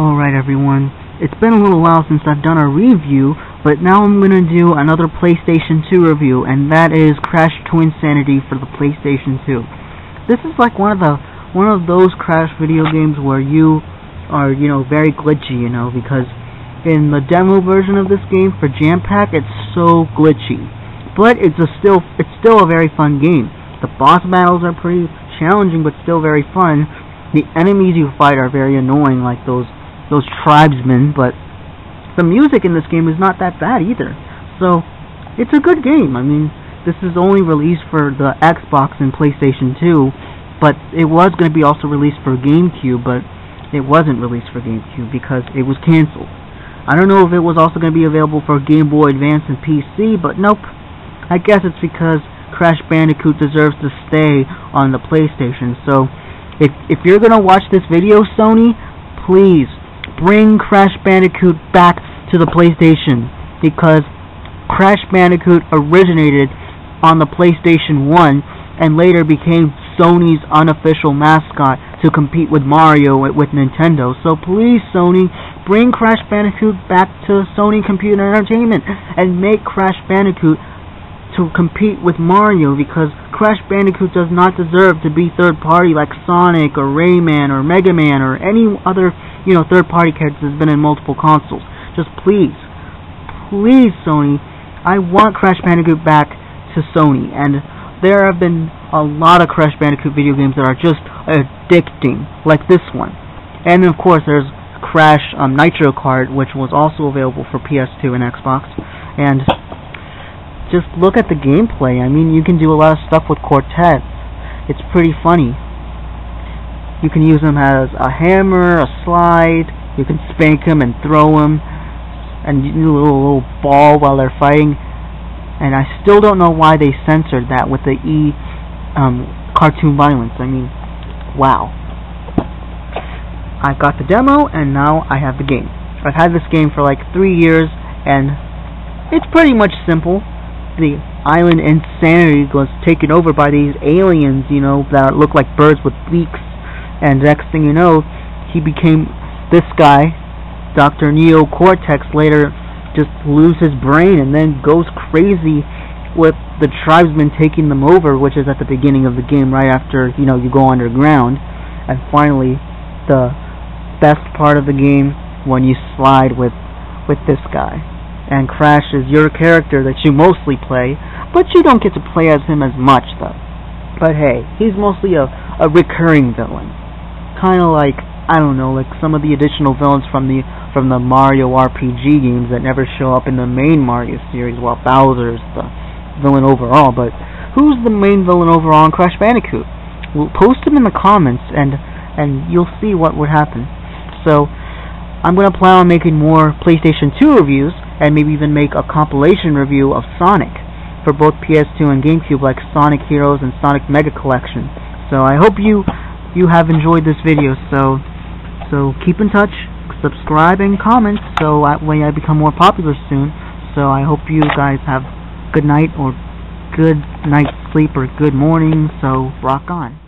Alright everyone, it's been a little while since I've done a review, but now I'm going to do another PlayStation 2 review, and that is Crash Twinsanity for the PlayStation 2. This is like one of those Crash video games where you are, very glitchy, because in the demo version of this game for Jam Pack, it's so glitchy. But it's still a very fun game. The boss battles are pretty challenging, but still very fun. The enemies you fight are very annoying, like those tribesmen, but the music in this game is not that bad either. So it's a good game. I mean, this is only released for the Xbox and PlayStation 2, but it was going to be also released for GameCube, but it wasn't released for GameCube because it was canceled. I don't know if it was also going to be available for Game Boy Advance and PC, but nope. I guess it's because Crash Bandicoot deserves to stay on the PlayStation. So if you're going to watch this video, Sony, please bring Crash Bandicoot back to the PlayStation, because Crash Bandicoot originated on the PlayStation 1 and later became Sony's unofficial mascot to compete with Mario with Nintendo. So please, Sony, bring Crash Bandicoot back to Sony Computer Entertainment and make Crash Bandicoot to compete with Mario, because Crash Bandicoot does not deserve to be third party like Sonic or Rayman or Mega Man or any other third party character that's been in multiple consoles. Just please Sony, I want Crash Bandicoot back to Sony. And there have been a lot of Crash Bandicoot video games that are just addicting, like this one. And of course there's Crash Nitro Kart, which was also available for PS2 and Xbox. And just look at the gameplay. I mean, you can do a lot of stuff with quartets. It's pretty funny. You can use them as a hammer, a slide. You can spank them and throw them, and you do a little ball while they're fighting. And I still don't know why they censored that with the cartoon violence. I mean, wow. I got the demo, and now I have the game. I've had this game for like 3 years, and it's pretty much simple. The island Insanity was taken over by these aliens, that look like birds with beaks. And next thing you know, he became this guy, Dr. Neo Cortex, later just lose his brain and then goes crazy with the tribesmen taking them over, which is at the beginning of the game, right after, you go underground. And finally, the best part of the game, when you slide with this guy. And Crash is your character that you mostly play, but you don't get to play as him as much, though. But hey, he's mostly a recurring villain. Kind of like, I don't know, like some of the additional villains from the Mario RPG games that never show up in the main Mario series, while Bowser's the villain overall. But who's the main villain overall in Crash Bandicoot? Well, post them in the comments, and you'll see what would happen. So I'm going to plan on making more PlayStation 2 reviews, and maybe even make a compilation review of Sonic for both PS2 and GameCube, like Sonic Heroes and Sonic Mega Collection. So I hope you have enjoyed this video. So keep in touch, subscribe and comment, so that way I become more popular soon. So I hope you guys have good night, or good night's sleep, or good morning. So rock on.